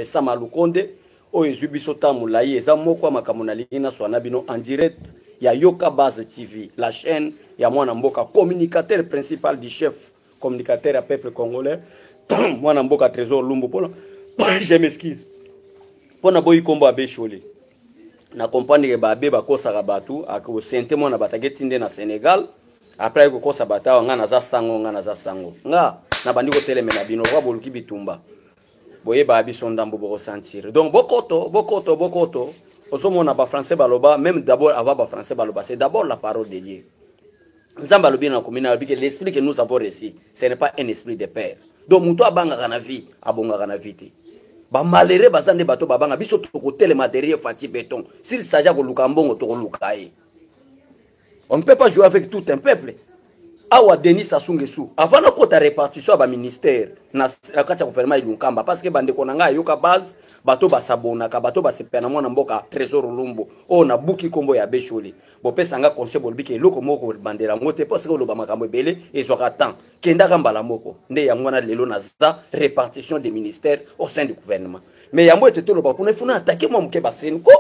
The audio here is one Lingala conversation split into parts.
Sama Lukonde o ezubiso tamulaye eza moko makambo na lingina swana bino en direct ya Yoka Base TV, la chaîne ya mwana mboka, communicateur principal du chef communicateur à peuple congolais mwana mboka Trésor Lumbu pona je m'excuse pona boyi kombo abe Choli na compagnie ba be ba kosa batu ako sente mwana batageti nde na Sénégal après ko kosa bata nga na za sango nga na bandi ko teleme na bino wa boluki bitumba boye ba biso ndambo bo ressentir donc bokoto osomona ba français baloba même d'abord avant ba français baloba c'est d'abord la parole de Dieu. Nzamba lobi na komina lobi que l'esprit que nous avons reçu ce n'est pas un esprit de peur. Donc muto abanga kana vie abonga kana vite ba malere bazande bato babanga biso to tele matériel fati béton s'il s'agit ko lukambongo to lukaye. On ne peut pas jouer avec tout un peuple. Awa Denis Sassou Nguesso avant na kota répartition ba ministère na kacha gouvernement ilunkamba parce que bande konanga Yoka Base bato basabona ka bato basepena mwana mboka Trésor Lumbu o na buki kombo ya Becholi bo pesa nga conseil bolbike loko moko bandera mote parce que loba makambo belé ezwaka temps kenda kambala moko nde ya mwana lelo na za répartition des ministères au sein du gouvernement mais yambo etete loba pour ne funa attaquer moi mke ba Senko.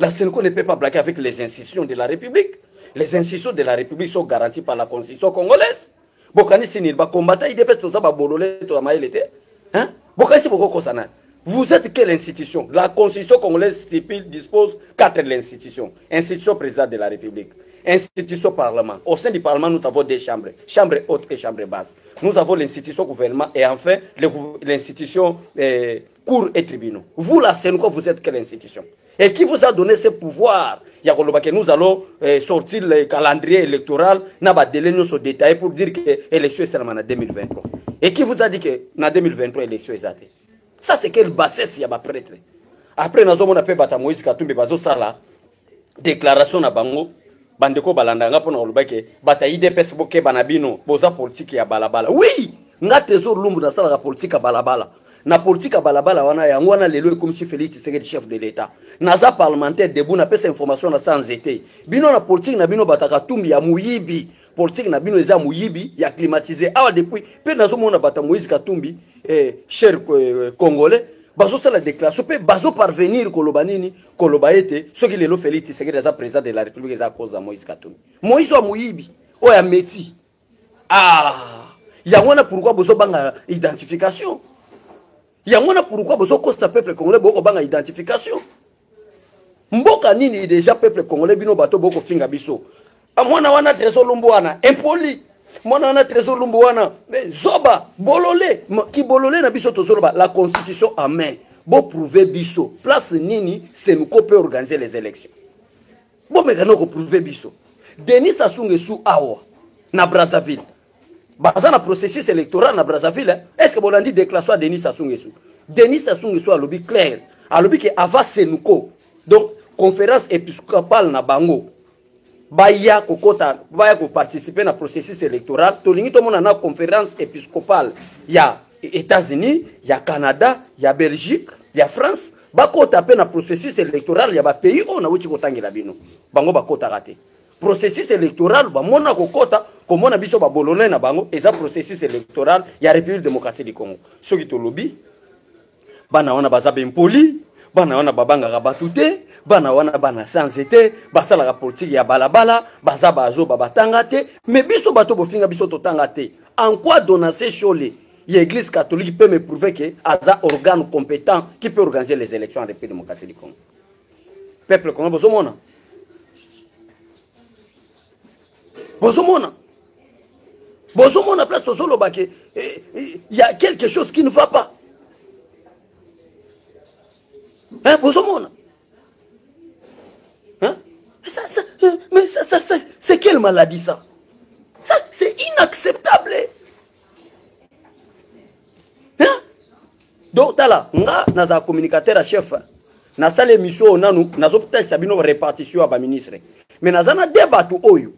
La Senko ne peut pas blaguer avec les institutions de la République. Les institutions de la République sont garanties par la Constitution congolaise. Bokani sinil ba combattant IDPS to za ba bololé to maïlete. Hein? Bokani si boko kosana. Vous êtes quelle institution? La Constitution congolaise dispose 4 institutions. Institution président de la République. Institution Parlement. Au sein du Parlement, nous avons des chambres. Chambre haute et chambre basse. Nous avons l'institution gouvernement et enfin l'institution cour et tribunaux. Vous, la Senko, vous êtes quelle institution? Et qui vous a donné ce pouvoir? Il y a que nous allons sortir le calendrier électoral, n'a pas délai nous sont détaillés pour dire que l'élection est seulement en 2023. Et qui vous a dit que en 2023 l'élection est zatée? Ça c'est quelle bassesse il y a pas prêtre. Après nous avons appelé Bata Moïse Katumbi bazo sala déclaration na bango bandeko balanda nga pona oloba ke bata IDPS boke banabino boza politique ya balabala. Oui, nga Trésor Lumbu na sala politique ya balabala. Na politique ya balabala wana yango wana lelo comme si Félix Tshisekedi chef de l'état. Naza parlementaire debout na pesa information na sans été. Bino na politique na bino bataka tumbi ya muyibi. Politique na bino eza muyibi ya climatisé. Awa depuis pe nazo mona bata Moïse Katumbi cher congolais bazo sala déclaration pe bazo parvenir kolobanini kolobaete soki lelo Félix Tshisekedi eza président de la République eza cause ya Moïse Katumbi. Moïse wa muyibi o ya meti. Ya wana pourquoi bozo banga identification? Yangona pourquoi bozo costa peuple congolais boko banga identification? Mboka nini déjà peuple congolais bino bato boko finga biso. Mwana wana Trésor Lumbu wana impoli. Mwana wana Trésor Lumbu wana zoba bololé ki bololé na biso tozoloba la constitution en main. Bo prouver biso place nini c'est nous peut organiser les élections. Bo mekano ko prouver biso. Denis Sassou Nguesso awa na Brazzaville. Baza na processus électoral na Brazzaville, est-ce que bolandi déclaration à Denis Sassou Nguesso? Denis Sassou Nguesso a lobby clair, a lobby que avant Senuko, donc conférence épiscopale na bango, baya kokota, baya ko participer na processus électoral, tolingi to mona na conférence épiscopale, ya États-Unis, ya Canada, ya Belgique, ya France, bakota pe na processus électoral ya ba pays on na wuti kotangela bino. Bango bakota raté. Processus électoral ba mona kokota comme on a biso ba bololé na bango eza processus électoral ya République démocratique du Congo. Soki to lobby bana wana bazabe impoli, bana wana babanga rabatute, bana wana bana sans été, basala la politique ya balabala, baza bazo babatanga te, mais biso bato bofinga biso totanga te. En quoi donner Cholé? L'église catholique peut me prouver que aza organe compétent qui peut organiser les élections en République démocratique du Congo. Peuple congolais bozomona. Bozomona. Bozomona place tozoloba ke il y a quelque chose qui ne va pas. Hein, bozomona. Hein? Mais ça c'est quelle maladie ça? Ça c'est inacceptable. Hein? Donc tala nga naza communicateur à chef. Na sala émission nanu nazo peut-être sabino répartition à ba ministre. Mais nazana débat oyo.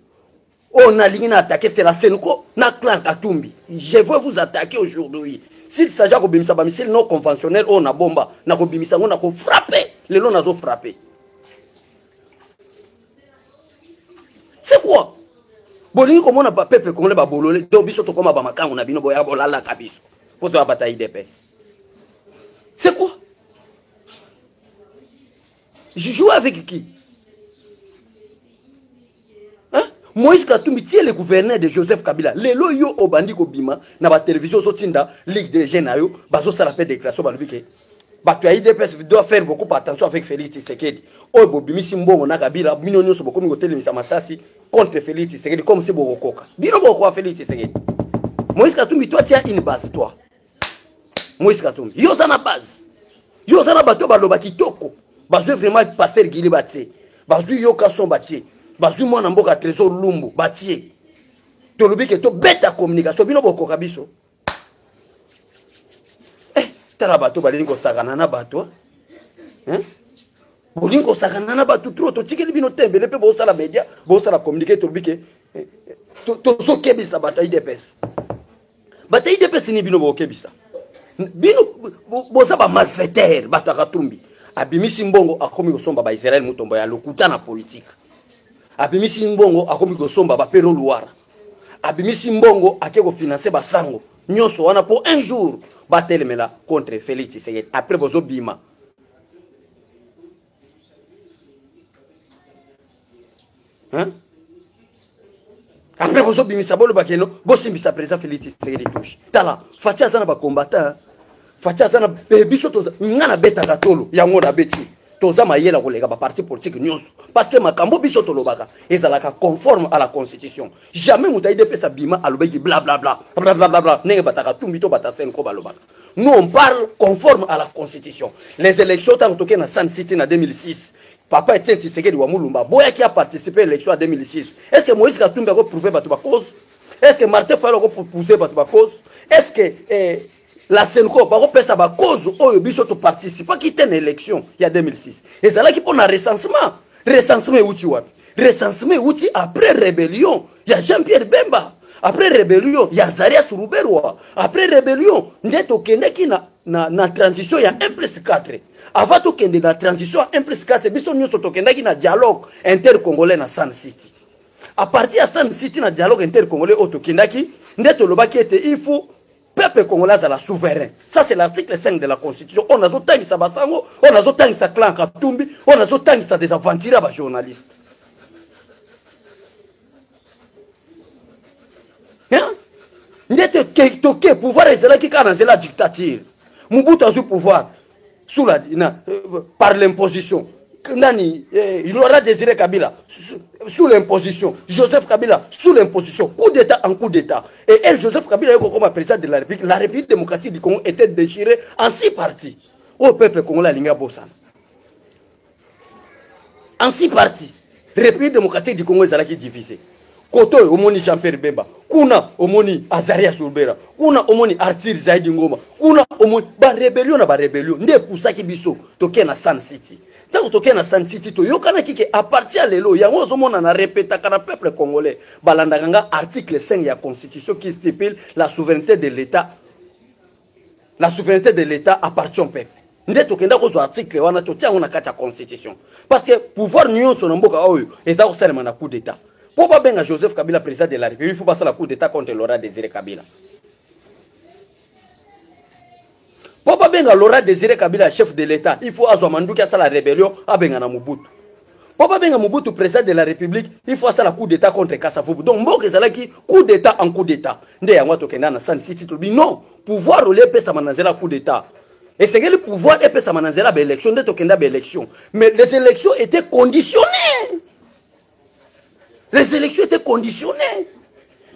On a ligné attaquer, c'est la Senko, na clan Katumbi. Je veux vous attaquer aujourd'hui. S'il s'agit de bimisa ba missile non conventionnel, on a bomba, na ko bimisa on a ko frapper, les non nazo frapper. C'est quoi? Bolingi comme on a pas peuple congolais ba bololé, donc biso to koma ba makango na bino boya bolala kabiso. Poto abata IDPS. C'est quoi? Je joue avec qui? Hein? Moïse Katumbi, tu es le gouverneur de Joseph Kabila. Lelo yo obandi ko bima na ba télévision sotinda Ligue des jeunes ayo bazo sala fait déclaration ba lobike. Ba tu IDPS doit faire beaucoup attention avec Félix Tshisekedi. O bobimi simbongo na Kabila bino nyonso boko mi ko telemisa masasi contre Félix Tshisekedi comme si boko koka. Bino boko Félix Tshisekedi. Moïse Katumbi, toi tu as une base toi. Moïse Katumbi, yo za na base. Yo za na bato baloba kitoko. Bazo vraiment passer Gili batie. Bazo yo kason batie. Bazo mwana mboka trésor lumbu batie. To lobi ke to beta communication bino boko kabiso. Tala bato balingo sakana na bato. Hein? Bolingo sakana na bato trop to tikeli bino tembele pe bo sala media, bo sala communiquer to lobi ke to so kebisa bato IDPS. Bato IDPS ni bino bo kebisa. Bino boza ba malfaiteur bato Katumbi. Abimisi mbongo akomi kosomba ba Israël mutombo ya lokuta na politique. Abimisi mbongo akomi kosomba ba pero luara. Abimisi mbongo akeko financer ba sango. Nyonso wana pour un jour batelemela contre Félix Tshisekedi. Après bozo bima. Hein? Après bozo bimisa bolo bakeno, bosimbisa président Félix Tshisekedi touche. Tala, fatia zana ba combattant. Fatia zana biso toza ngana beta katolo yango na beti. Toza mayela kolega ba parti politique nyonso parce que makambo biso tolobaka ezalaka conforme à la constitution. Jamais muta IDP sa bima alobeki bla bla bla bla bla bla bla nenge bataka tumbi to batasen ko balobaka. Nous on parle conforme à la constitution. Les élections tant toké na Sun City en 2006. Papa Etienne Tshisekedi wa Mulumba boya qui a participé à l'élection en 2006. Est-ce que Moïse Katumbi a prouvé batu ba cause? Est-ce que Martin Fayulu a poussé batu ba cause? Est-ce que la Senko, par contre, ça va cause au biso to participer qui était une élection il y a 2006. Et c'est là qui prend un recensement. Recensement outil wapi? Recensement outil après rébellion, il y a Jean-Pierre Bemba. Après rébellion, il y a Zaria Sourouberwa. Après rébellion, ndeto kende ki na transition il y a 1+4. Avant to kende na transition 1+4, biso nyoso to kende ki na dialogue intercongolais na Sun City. À partir de Sun City na dialogue intercongolais auto kende ki ndeto lobaki ete il faut peuple congolais à la souverain. Ça, c'est l'article 5 de la Constitution. On a autant de Sabasango, on a autant de sa clan Katumbi, on a autant de des aventuriers à journalistes. Hein? N'était que pouvoir est là qui a la dictature. Mobutu a eu pouvoir sous la, par l'imposition. Nani, il aura désiré Kabila sous l'imposition. Joseph Kabila sous l'imposition. Coup d'état en coup d'état. Et elle, Joseph Kabila, comme président de la République démocratique du Congo était déchirée en 6 parties. Au peuple congolais, Linga Bossan. En 6 parties. République démocratique du Congo est divisée. Koto omoni Jean-Pierre Bemba, kuna omoni Azaria Sourbera, kuna omoni Arthur Zaidi Ngoma, kuna omoni ba rébellion na ba rébellion. Nde pusaki biso toke na Sun City. Tant que toke na Sun City to yokana kike à partir lelo yango zomona na répéta kana peuple congolais balandanga article 5 ya constitution qui stipule la souveraineté de l'État. La souveraineté de l'État appartient au peuple. Nde tokenda ko zo article wana to tia on na kati ya constitution. Parce que pouvoir nyonso na mboka oyo eza ko salema na coup d'état. Pour pas bien Joseph Kabila, président de la République, il faut passer la coup d'état contre Laurent Désiré Kabila. Pour pas bien Laurent Désiré Kabila, chef de l'État, il faut Azomandou qui a la rébellion à Bengana Mobutu. Pour pas bien Mobutu, président de la République, il faut passer la coup d'état contre Kassavubu. Donc, bon, c'est qui coup d'état en coup d'état. Non, pouvoir ou l'épée, ça m'a coup d'état. Et c'est que le pouvoir épée, ça m'a élection, élection. Mais les élections étaient conditionnées. Les élections étaient conditionnées.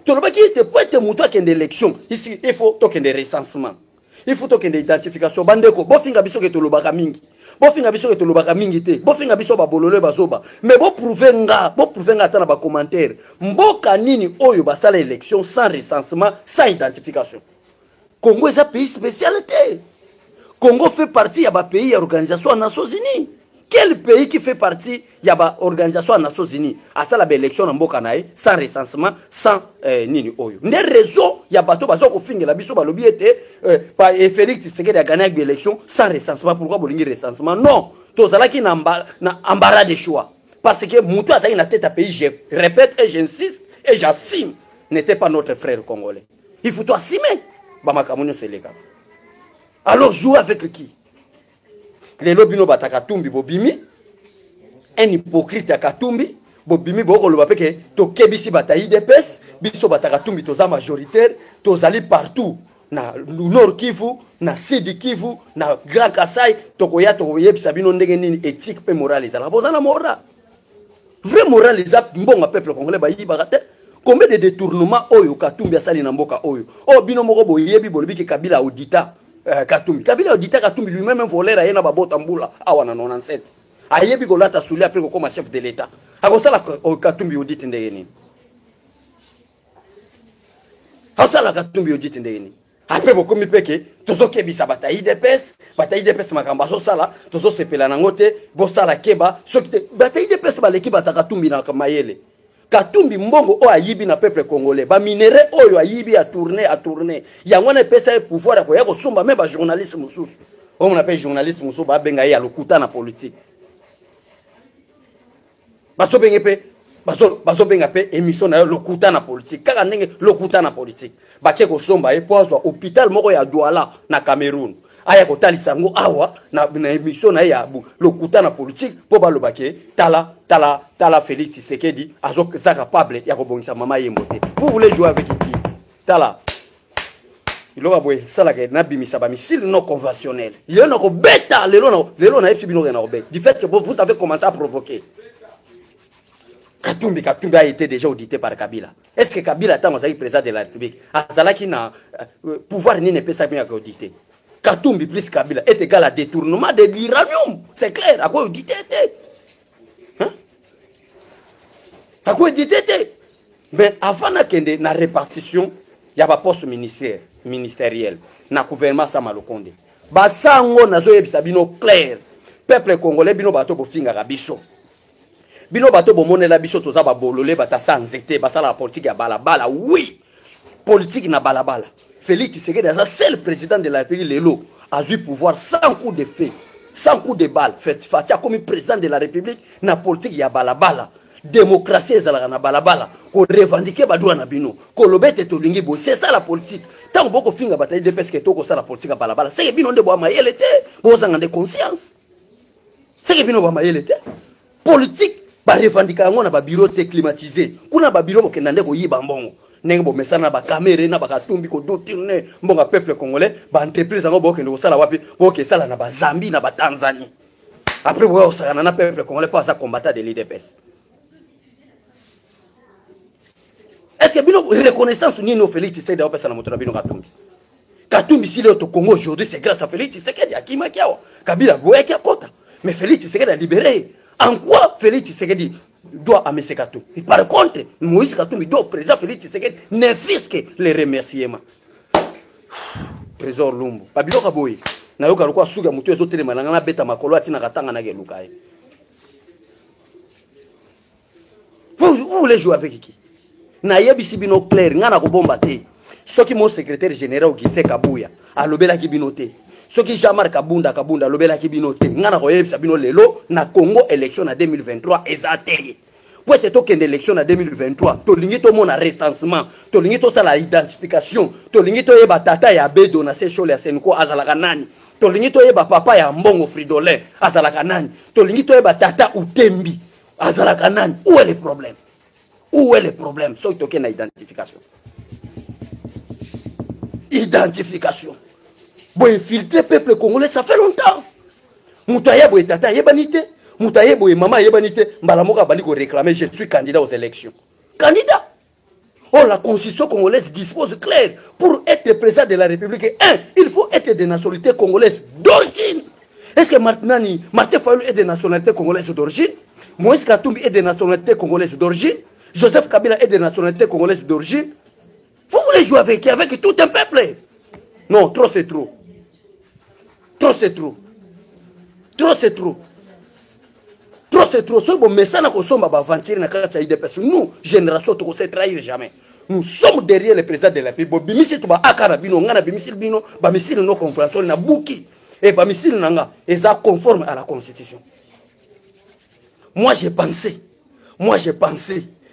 Pour être mouton qui est d'élection, ici, il faut token de recensement. Il faut token d'identification. Bandeko, bofinga biso ke tolobaka mingi. Bofinga biso ke tolobaka mingi te. Bofinga biso ba bololo bazoba. Mais bo prouvenga ta na ba commentaire. Mboka nini oyo basala élection sans recensement, sans identification. Congo est un pays spécialité. Congo fait partie de la pays de l'Organisation des Nations Unies. Quel pays qui fait partie de l'Organisation des Nations Unies a ça la élection en Bokanaï sans recensement, sans nini oyo. Des raisons, il y a bateau bazo ko fingi la biso balobi était par Félix Tshisekedi a gagné l'élection sans recensement. Pourquoi bolingi recensement? Non, to zala ki na embarras de choix. Parce que Moutou a na tête à pays, je répète et j'insiste et j'assume, n'était pas notre frère congolais. Il faut assumer. Bamakamounio c'est les gars. Alors jouer avec qui? lelo bino bata Katumbi bobimi un hypocrite ya Katumbi bobimi bokoloba peke to kebisi bata IDPS biso bata Katumbi toza majoritaire tozali partout na Nord Kivu na Sud Kivu na Grand Kasai tokoya tokoyebisa bino ndenge nini éthique pe morale ezala bozana moral vrai moral eza mbonga peuple congolais bayibaka te. Combien de détournements oyo Katumbi asali na mboka oyo o bino moko boyebi bolobi ke Kabila audita Katumbi audita Katumbi lui-même voleur ayena babota mbula awa na 97 ayebi kolata suli après comme chef de l'état akosala Katumbi audite ndenge nini akosala Katumbi audite ndenge nini après bokomi peke tozokebisa bata IDPS makambo azosala tozosepela nango te bosala keba soki te bata IDPS baleki bata Katumbi na mayele Katumbi mbongo o ayibi na peuple congolais ba minere oyo ayibi a tourner yango na pesa pouvoir ko yako somba même ba journaliste mususu on appelle journaliste mususu ba benga ya lokuta na politique baso benga pe émission na lokuta na politique kaka ndenge lokuta na politique ba ke ko somba e pozo hôpital moko ya Douala na Cameroun aya ko talisa ngo awa na émission na ya lokuta na politique po ba lobake tala Félix Tshisekedi azoza capable ya kobongisa mama yembote. Vous voulez jouer avec qui? Tala il aura boy sala ke na bimisa ba missile non conventionnel il est no beta lelo na FCB no na obet du fait que vous avez commencé à provoquer. Katumbi a été déjà audité par Kabila. Est-ce que Kabila tant que président de la République azalaki na pouvoir ni ne peut pas bien auditer? Katumbi plus Kabila est égal à détournement de l'uranium. C'est clair. À quoi auditer? Hein? À quoi auditer? Mais avant de la répartition, il y a un poste ministériel. Na gouvernement Samalokonde. Basango nazo yebisa bino clair. Peuple congolais bino bato bofinga biso. Bino bato bomone la biso toza ba bololé bata sans été basala la politique ya balabala. Oui. Politique na balabala. Félix Tshisekedi est le seul président de la République Lelo a eu pouvoir sans coup de feu, sans coup de balle. Fatia comme président de la République na politique ya balabala. Démocratie ezalaka na balabala. Ko revendiquer badwa na bino. Ko lobete to lingi bo. C'est ça la politique. Tant boko finga bataille de pesque to ko ça la politique ya balabala. C'est bino nde bo mayele te. Bo zanga de conscience. C'est bino bo mayele te. Politique ba revendiquer ngona ba bureau te climatisé. Kuna ba bureau bokenda nde ko yiba mbongo. Nengo mesana ba caméra na ba Katumbi ko doutine mbonga peuple congolais ba entreprise ngo bokende ko sala wapi boke sala na ba Zambie na ba Tanzanie après bo sala na peuple congolais pas à combattre de l'IDPS. Est-ce que bino reconnaissance ni no Félix Tshisekedi a pesa na moto na bino Katumbi si le au Congo aujourd'hui c'est grâce à Félix Tshisekedi akima kiao Kabila boya kia kota mais Félix Tshisekedi a libéré. En quoi Félix Tshisekedi doit à M. Katumbi? Par contre, Moïse Katumbi doit au président Félix Tshisekedi n'infisque les remerciements. Trésor Lumbu. Babilo Kaboy. Na yoka lokwa suga mutu ezotelema na beta makolo atina katanga na geluka. Vous voulez jouer avec qui? Na yebisi bino clair ngana ko bomba te. Soki mon secrétaire général Augustin Kabuya alobela ki binote. Soki Jean-Marc Kabunda alobela ki binote. Ngana ko yebisa bino lelo na Congo élection en 2023 ezate. Pour être token d'élection en 2023, to lingi to mona recensement, to lingi to sala identification, to lingi to yeba tata ya bedo na seshole ya senko azalaka nani. To lingi to yeba papa ya mbongo Fridolin azalaka nani. To lingi to yeba tata Utembi azalaka nani. Où est le problème? Où est le problème? So token na identification. Identification. Bon infiltrer peuple congolais ça fait longtemps. Moutaye boy tata yebanité. Moutaye boy maman yebanité. Mbalamoka bali ko réclamer je suis candidat aux élections. Candidat. Oh la constitution congolaise dispose clair pour être président de la République. Il faut être de nationalité congolaise d'origine. Est-ce que Martin Fayulu est de nationalité congolaise d'origine? Moïse Katumbi est de nationalité congolaise d'origine? Joseph Kabila est de nationalité congolaise d'origine? Vous voulez jouer avec qui? Avec tout un peuple? Non, trop c'est trop. Trop c'est trop. Trop c'est trop. Trop c'est trop. Ce bon message na kosomba ba aventure na kaka chaide personne. Nous, génération to se trahir jamais. Nous sommes derrière le président de la République. Bimisi to ba akara bino ngana bimisil bino ba misil no convention na buki et ba misil nanga eza conforme à la constitution. Moi j'ai pensé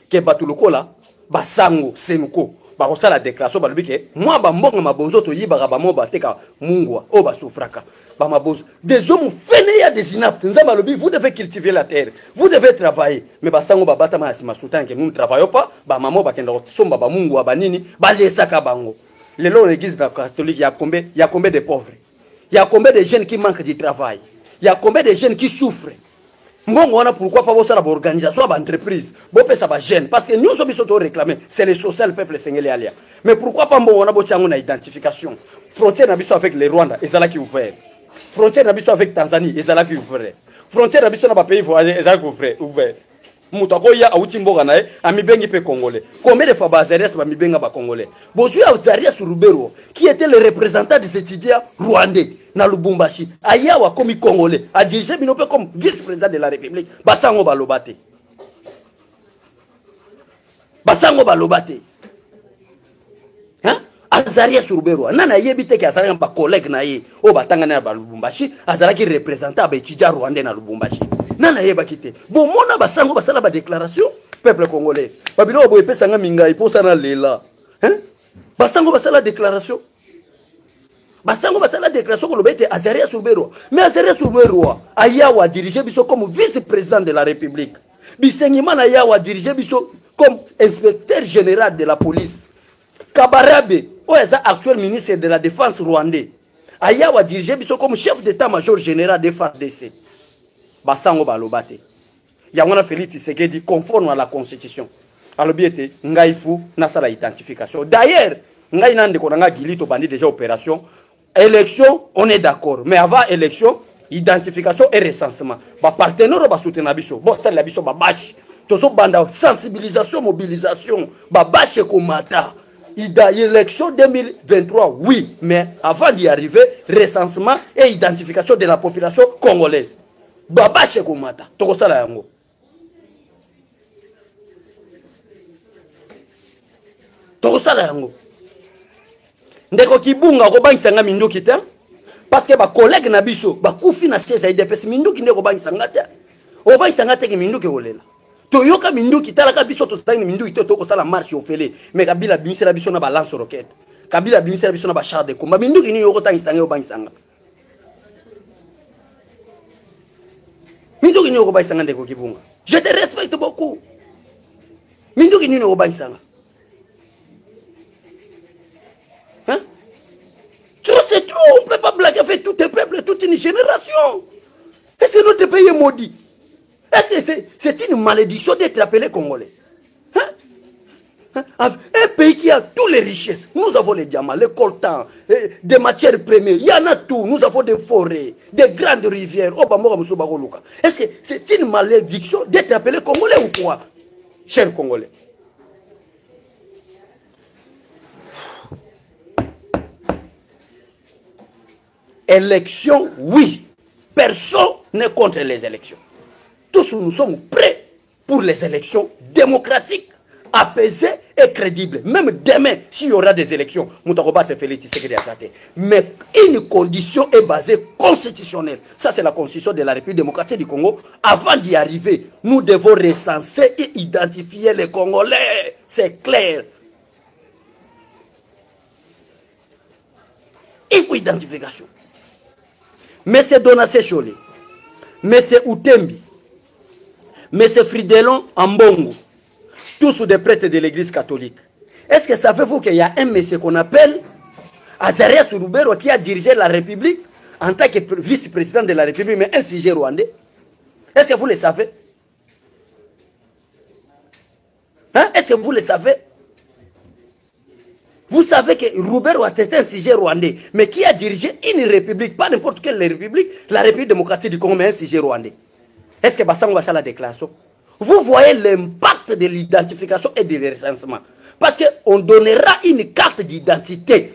que Batulukola Basango Senuko par ça la déclaration balobi ke moi ba mbongo mabonzo to yibaka ba mo bateka mungwa o ba souffraka ba mabonzo des hommes fene ya des inaptes nza balobi vous devez cultiver la terre vous devez travailler mais ba sango ba bata ma sima sultan que nous ne travaillons pas ba mamo ba kenda somba ba mungwa ba nini ba lesaka bango lelo l'église catholique ya combien de pauvres il y a combien de jeunes qui manquent de travail il y a combien de jeunes qui souffrent. Mbongo wana pourquoi pas ça la organisation ba entreprise bo pesa ba jeune parce que nous sommes surtout réclamer c'est le social peuple sengeli alia mais pourquoi pas mbongo wana bo tiango na identification frontière na biso avec le Rwanda ezala ki ouvert frontière na biso avec Tanzanie ezala ki ouvert frontière na biso na ba pays voisins ezala ki ouvert muto akoya auti mboka na amibengi pe congolais combien de fois Bazarias ba mibenga ba congolais bozui Bazarias Rubero qui était le représentant des étudiants rwandais na Lubumbashi ayawa comme congolais a dirigé binope comme vice-président de la République basango balobate hein Azarias Rubero nana yebite ki azalaka ba collègue na ye o batanga na ba Lubumbashi azalaki représentant ba étudiant rwandais na Lubumbashi nana yeba kité bon mona basango basala ba déclaration peuple congolais babilo boye pesanga mingai posa na lela hein basango basala déclaration basango basala déclaration ko lobete Azarias Rubero mais Azarias Rubero ayawa diriger biso comme vice-président de la République bisengima na yawa diriger biso comme inspecteur général de la police Kabarabe oza actuel ministre de la défense rwandais ayawa diriger biso comme chef d'état-major général de FARDC basango balobate yangona Félix Tshisekedi conforme à la constitution alobiete ngaifu na sala identification d'ailleurs ngai nande ko nga gilito bandi déjà opération élection on est d'accord mais avant élection identification et recensement ba partenaire ba soutenir biso bo sala biso ba bash tozo banda sensibilisation mobilisation ba bash komata élection 2023 oui mais avant d'y arriver recensement et identification de la population congolaise ba bash komata toko sala yango ndeko kibunga ko bangisa minduki te parce que ba collègue na biso ba kufi na siège IDPS minduki ndeko bangisa ngata o bangisa ngata ke minduki olela to yoka minduki talaka biso to tsani minduki to ko sala marche au fele mais kabila bimisela biso na ba lance roquette kabila bimisela biso na ba char de combat minduki ni yoko tangisa ngeo bangisa ngata minduki ni yoko bangisa ngata ndeko kibunga je te respecte beaucoup minduki ni yoko bangisa ngata c'est trop, on ne peut pas blaguer avec tout un peuple, toute une génération. Est-ce que notre pays est maudit? Est-ce que c'est une malédiction d'être appelé Congolais? Un pays qui a toutes les richesses. Nous avons les diamants, les coltans, des matières premières. Il y en a tout. Nous avons des forêts, des grandes rivières. Est-ce que c'est une malédiction d'être appelé Congolais ou quoi? Chers Congolais. Élection, oui. Personne n'est contre les élections. Tous nous sommes prêts pour les élections démocratiques, apaisées et crédibles. Même demain, s'il y aura des élections, mais une condition est basée constitutionnelle. Ça, c'est la constitution de la République démocratique du Congo. Avant d'y arriver, nous devons recenser et identifier les Congolais. C'est clair. Il faut identification. Mais c'est Donassé Cholé, mais c'est Outembi, mais c'est Fridelon Ambongo, tous sous des prêtres de l'église catholique. Est-ce que savez-vous qu'il y a un monsieur qu'on appelle Azarias Rubero qui a dirigé la République en tant que vice-président de la République, mais un sujet rwandais? Est-ce que vous le savez? Hein? Est-ce que vous le savez? Vous savez que Rubero était un sujet rwandais, mais qui a dirigé une république, pas n'importe quelle république, la République démocratique du Congo, mais un sujet rwandais. Est-ce que Bassango va faire la déclaration? Vous voyez l'impact de l'identification et du recensement. Parce qu'on donnera une carte d'identité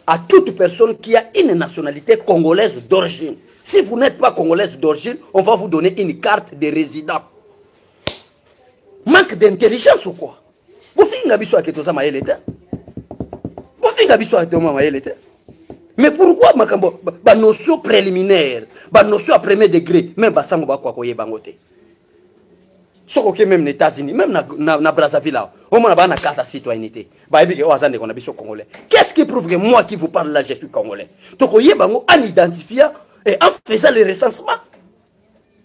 à toute personne qui a une nationalité congolaise d'origine. Si vous n'êtes pas congolaise d'origine, on va vous donner une carte de résident. Manque d'intelligence ou quoi? Vous faites une abisso à Ketosa Maëlete? Mais pourquoi ma notion préliminaire, ma notion à premier degré, même Bassango Bakwa Koye Bangote? Sokoke même les États-Unis, même na Brazzaville, au moins na carte de citoyenneté. Congolais. Qu'est-ce qui prouve que moi qui vous parle là, je suis congolais? Donc, en identifiant et en faisant les recensements.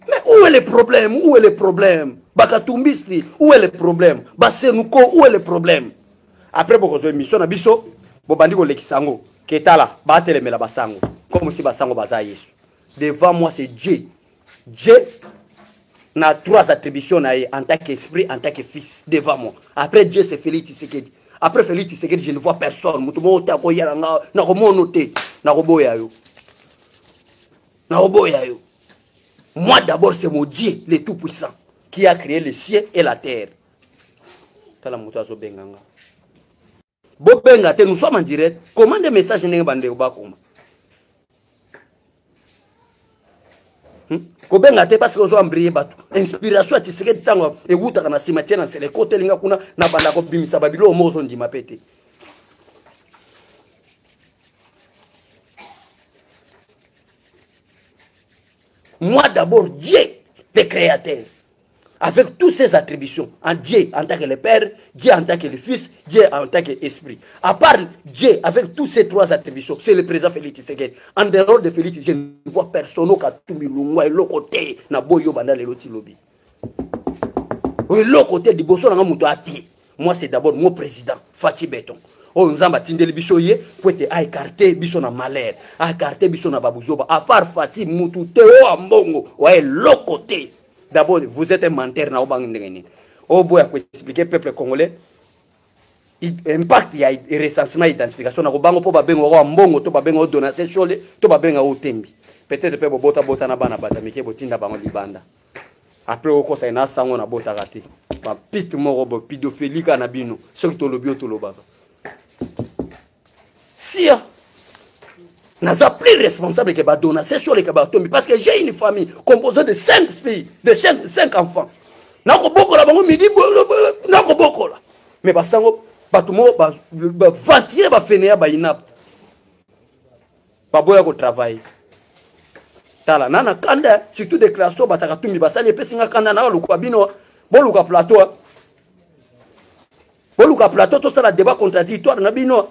Mais où est le problème? Où est le problème? Bakatumbisi, où est le problème? Basenouko, où est le problème? Après, beaucoup de émissions, na biso, bobandi ko lekisango, ketala, batelemela basango, comme si basango baza Yesu. Devant moi, c'est Dieu. Dieu n'a 3 attributions en tant qu'esprit, en tant que fils, devant moi. Après Dieu, c'est Félix Tshisekedi. Après Félix Tshisekedi, je ne vois personne. Moi d'abord, c'est mon Dieu, le Tout-Puissant, qui a créé le ciel et la terre. Nous sommes en direct. Comment des messages n'est pas kobenga te parce que ozo ambrier bato inspiration atiseke tango e wuta kana cimetière na sele côté linga kuna na banda ko bimisa babilo mozo ndima pete. Moi d'abord Dieu le créateur avec toutes ses attributions en Dieu en tant que le Père, Dieu en tant que le Fils, Dieu en tant qu'Esprit. À part Dieu avec toutes ces 3 attributions, c'est le président Félix Tshisekedi. En dehors de Félix, je ne vois personne au Katumbi Lungwa et l'autre côté na boyo banda le loti lobby. L'autre côté du bosso na muto ati. Moi c'est d'abord mon président Fachi Beton. Oh nzamba tindeli biso ye pour être à écarter biso na malheur, à écarter biso na babuzoba. À part Fachi mutu teo ambongo, ouais l'autre côté. D'abord, vous êtes un menteur na obang ndengeni. Oh boy, pour expliquer peuple congolais, impact il y a recensement identification na obango po babengo wa mbongo to babengo donation chole to babenga otembi. Peut-être pe bota bota na bana bata meke botinda bango libanda. Après oko sa ina sango na bota kati. Ba pit moko bo pédophilie kana bino, soki to lobio to lobaka. Si n'a plus responsable que Badona, c'est sur les Kabatombi. Parce que j'ai une famille composée de 5 filles, de 5 enfants. Nako boko la bango midi, nako boko la. Mais basango, batumo, ventiler, fenea, inapte. Baboya ko travail. Tala, nana kanda, surtout des classes, batakatumbi, basali, pesinga kanda, na luka bino, bon luka plateau. Bon luka plateau, tout ça la débat contradictoire, na bino.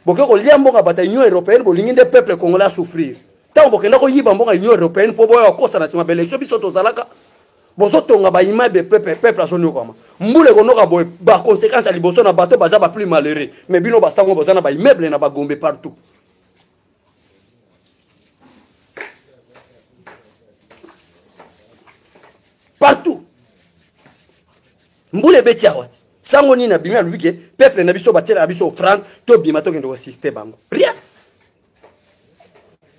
Boke ko liambo bata Union européenne bolingi des peuples congolais à souffrir. Tant boke ndako yiba mbonga Union européenne po boya ko sana tima élection biso to zalaka. Bozo tonga ba imabe peuple azoni koma. Mbule ko noka boy ba conséquence à liboso na bato baza ba plus malheureux. Mais bino ba sango bozana ba immeuble na ba gombe partout. Partout. Mbule beti awati. Sango ni na bimia lubike, peuple na biso batela biso franc, to bima to kendo système bango. Rien.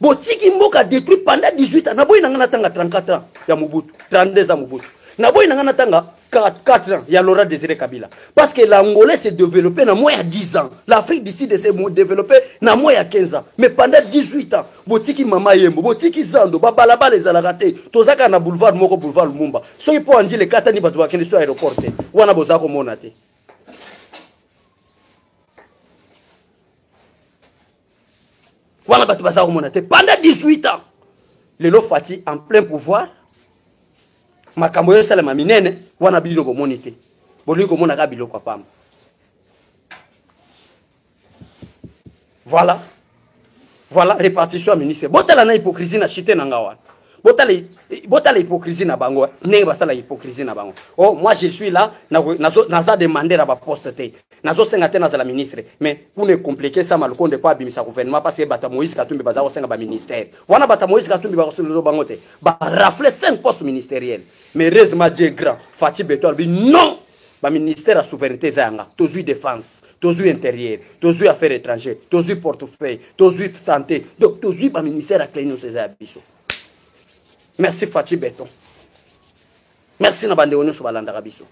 Botiki mboka détruit pendant 18 ans. Na boy nanga natanga 34 ans ya Mobutu, 32 ans Mobutu. Na boy nanga natanga 4 ans ya Laurent Désiré Kabila. Parce que l'Angolais s'est développé na moins à 10 ans. L'Afrique d'ici de s'est développé na moins à 15 ans. Mais pendant 18 ans, botiki mama yembo, botiki zando, babalaba les alagate, tozaka na boulevard moko boulevard Lumumba. So ipo andi le katani batu bakende so aéroport. Wana bozako monate. Wana batu bazako monate. Pendant 18 ans, le lo Fati en plein pouvoir. Makambo yo sala maminene wana bilo bo monité bolingo mona ka bilo kwa pamba. Voilà répartition ministre botala na hypocrisie na chité na ngawa botala hypocrisie na bango ndenge basala hypocrisie na bango. Oh moi je suis là naza demander à ba poste te nazo senga te na la ministre mais pour ne compliquer ça mal konde pas bimisa gouvernement parce que bata Moïse Katumbi baza senga ba ministère wana bata Moïse Katumbi ba solo bango te ba rafler 5 postes ministériels mais heureusement Dieu grand Fachi Beton bi non ba ministère à souveraineté zanga tozu défense tozu intérieur tozu affaires étrangères tozu portefeuille tozu santé donc tozu ba ministère à cléno ces abisso. Merci Fachi Beton. Merci na bande onyo so balanda biso.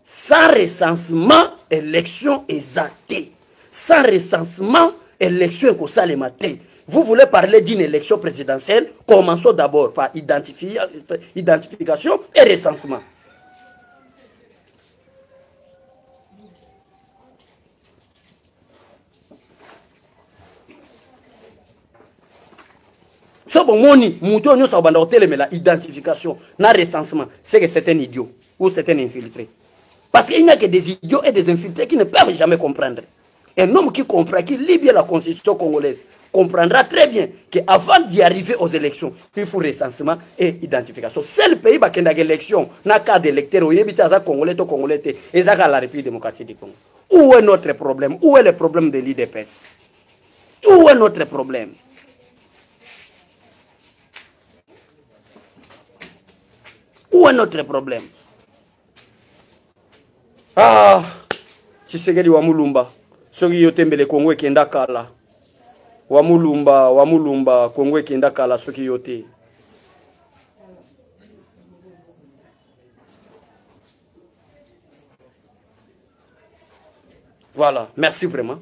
Sans recensement, élection exactée. Sans recensement, élection ko salemate. Vous voulez parler d'une élection présidentielle, commençons d'abord par identification et recensement. So bon moni mouton nous sabanda hôtel mais la identification na recensement c'est que c'est un idiot ou c'est un infiltré parce qu'il n'y a que des idiots et des infiltrés qui ne peuvent jamais comprendre. Un homme qui comprend, qui lit bien la constitution congolaise, comprendra très bien qu'avant d'y arriver aux élections, il faut recensement et identification. C'est le pays qui a une élection, n'a qu'à des électeurs, il y a Congolais, Congolais, et ça la République démocratique du Congo. Où est notre problème? Où est le problème de l'IDPS? Où est notre problème? Où est notre problème? Ah, si c'est que Wamulumba, ce qui est le Congo et Kenda Kala. Wamulumba, Congo et Kenda Kala, ce qui est. Voilà, merci vraiment.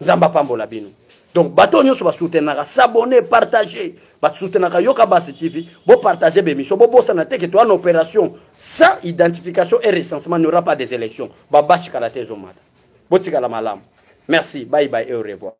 Zamba Pambola Bino. Donc, bateau nous va soutenir, s'abonner, partager, va soutenir Yoka Basse TV, bon partager mes missions, bon sanate que toi en opération sans identification et recensement n'y aura pas des élections. Babash Kalate Zomada. Botika la malam. Merci, bye bye et au revoir.